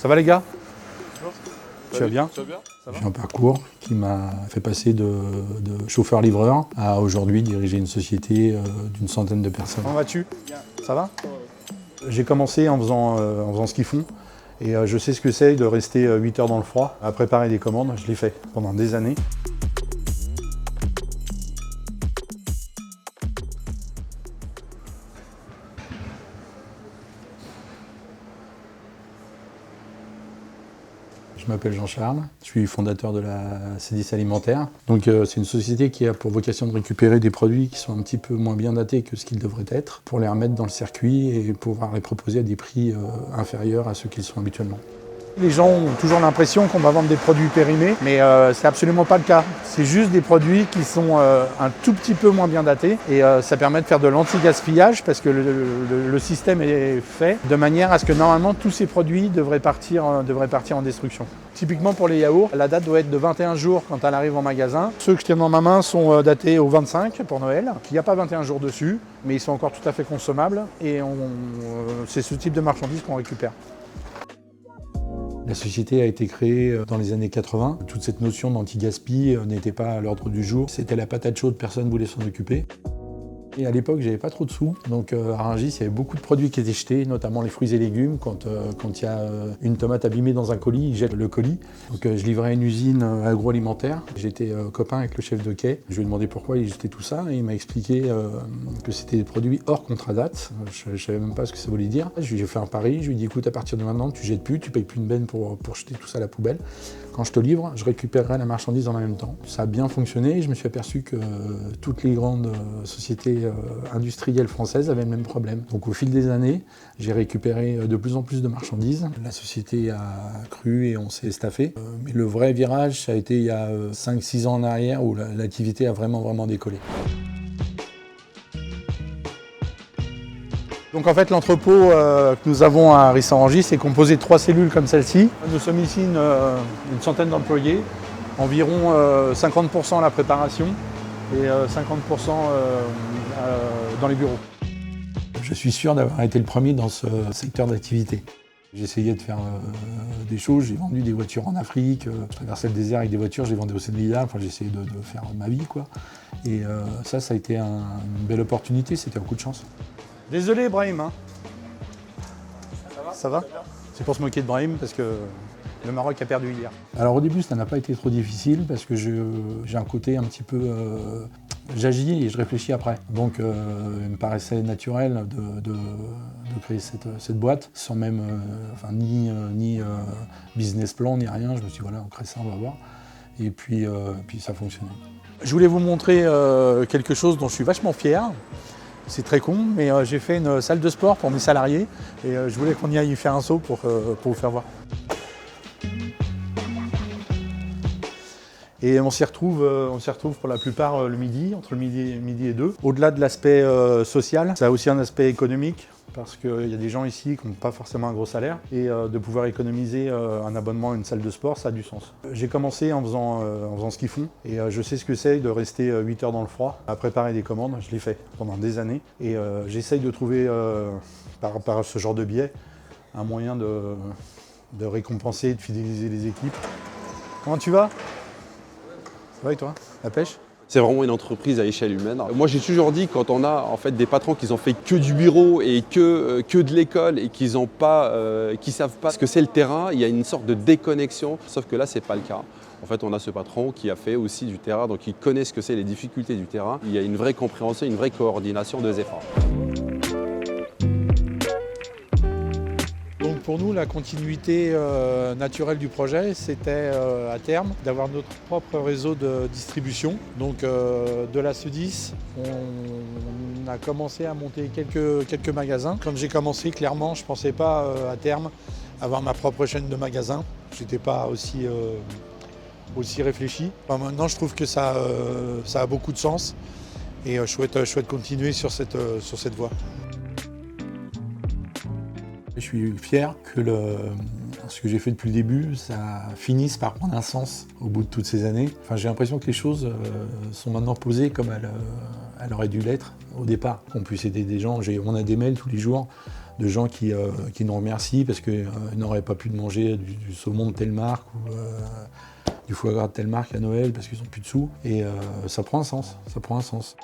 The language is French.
Ça va les gars? Bonjour. Tu vas bien? Ça va bien? J'ai un parcours qui m'a fait passer de chauffeur-livreur à aujourd'hui diriger une société d'une centaine de personnes. Comment vas-tu? Ça va? J'ai commencé en faisant ce qu'ils font et je sais ce que c'est de rester 8 heures dans le froid à préparer des commandes. Je l'ai fait pendant des années. Je m'appelle Jean-Charles, je suis fondateur de la C10 Alimentaire. Donc c'est une société qui a pour vocation de récupérer des produits qui sont un petit peu moins bien datés que ce qu'ils devraient être, pour les remettre dans le circuit et pouvoir les proposer à des prix inférieurs à ceux qu'ils sont habituellement. Les gens ont toujours l'impression qu'on va vendre des produits périmés, mais c'est absolument pas le cas. C'est juste des produits qui sont un tout petit peu moins bien datés et ça permet de faire de l'anti-gaspillage parce que le système est fait de manière à ce que normalement tous ces produits devraient partir en destruction. Typiquement pour les yaourts, la date doit être de 21 jours quand elle arrive en magasin. Ceux que je tiens dans ma main sont datés au 25 pour Noël. Il n'y a pas 21 jours dessus, mais ils sont encore tout à fait consommables et c'est ce type de marchandises qu'on récupère. La société a été créée dans les années 80. Toute cette notion d'anti-gaspi n'était pas à l'ordre du jour. C'était la patate chaude, personne ne voulait s'en occuper. Et à l'époque, j'avais pas trop de sous, donc à Rungis, il y avait beaucoup de produits qui étaient jetés, notamment les fruits et légumes. Quand il y a une tomate abîmée dans un colis, ils jettent le colis. Donc je livrais une usine agroalimentaire. J'étais copain avec le chef de quai. Je lui ai demandé pourquoi il jetait tout ça et il m'a expliqué que c'était des produits hors contrat date. Je savais même pas ce que ça voulait dire. Je lui ai fait un pari, je lui ai dit écoute, à partir de maintenant, tu jettes plus, tu payes plus une benne pour jeter tout ça à la poubelle. Quand je te livre, je récupérerai la marchandise en même temps. Ça a bien fonctionné et je me suis aperçu que toutes les grandes sociétés industrielles françaises avaient le même problème. Donc au fil des années, j'ai récupéré de plus en plus de marchandises. La société a cru et on s'est staffé. Mais le vrai virage, ça a été il y a 5-6 ans en arrière où l'activité a vraiment décollé. Donc en fait l'entrepôt que nous avons à Rissorangis est composé de 3 cellules comme celle-ci. Nous sommes ici une centaine d'employés, environ 50% à la préparation et 50% dans les bureaux. Je suis sûr d'avoir été le premier dans ce secteur d'activité. J'essayais de faire des choses, j'ai vendu des voitures en Afrique, je traversais le désert avec des voitures, je les vendais au Sénégal, enfin j'essayais de faire ma vie quoi. Et ça a été une belle opportunité, c'était un coup de chance. Désolé Brahim, hein. Ça va? C'est pour se moquer de Brahim parce que le Maroc a perdu hier. Alors au début ça n'a pas été trop difficile parce que j'ai un côté un petit peu... j'agis et je réfléchis après. Donc il me paraissait naturel de créer cette boîte sans même ni business plan ni rien. Je me suis dit voilà, on crée ça, on va voir. Et puis ça a fonctionné. Je voulais vous montrer quelque chose dont je suis vachement fier. C'est très con, mais j'ai fait une salle de sport pour mes salariés et je voulais qu'on y aille faire un saut pour vous faire voir. Et on s'y retrouve pour la plupart le midi, entre le midi et 2. Au-delà de l'aspect social, ça a aussi un aspect économique, parce qu'il y a des gens ici qui n'ont pas forcément un gros salaire, et de pouvoir économiser un abonnement à une salle de sport, ça a du sens. J'ai commencé en faisant ce qu'ils font, et je sais ce que c'est de rester 8 heures dans le froid, à préparer des commandes, je l'ai fait pendant des années, et j'essaye de trouver, par ce genre de biais, un moyen de récompenser et de fidéliser les équipes. Comment tu vas ? Ça va et toi? La pêche? C'est vraiment une entreprise à échelle humaine. Moi, j'ai toujours dit, quand on a en fait des patrons qui ont fait que du bureau et que de l'école et qui savent pas ce que c'est le terrain, il y a une sorte de déconnexion. Sauf que là, c'est pas le cas. En fait, on a ce patron qui a fait aussi du terrain, donc il connaît ce que c'est les difficultés du terrain. Il y a une vraie compréhension, une vraie coordination des efforts. Donc pour nous, la continuité naturelle du projet, c'était à terme d'avoir notre propre réseau de distribution. Donc de la C10, on a commencé à monter quelques magasins. Quand j'ai commencé, clairement, je ne pensais pas à terme avoir ma propre chaîne de magasins. Je n'étais pas aussi réfléchi. Enfin, maintenant, je trouve que ça a beaucoup de sens et je souhaite continuer sur cette voie. Je suis fier que ce que j'ai fait depuis le début, ça finisse par prendre un sens au bout de toutes ces années. Enfin, j'ai l'impression que les choses sont maintenant posées comme elles auraient dû l'être au départ. Qu'on puisse aider des gens. On a des mails tous les jours de gens qui nous remercient parce qu'ils n'auraient pas pu manger du saumon de telle marque ou du foie gras de telle marque à Noël parce qu'ils n'ont plus de sous. Et ça prend un sens, ça prend un sens.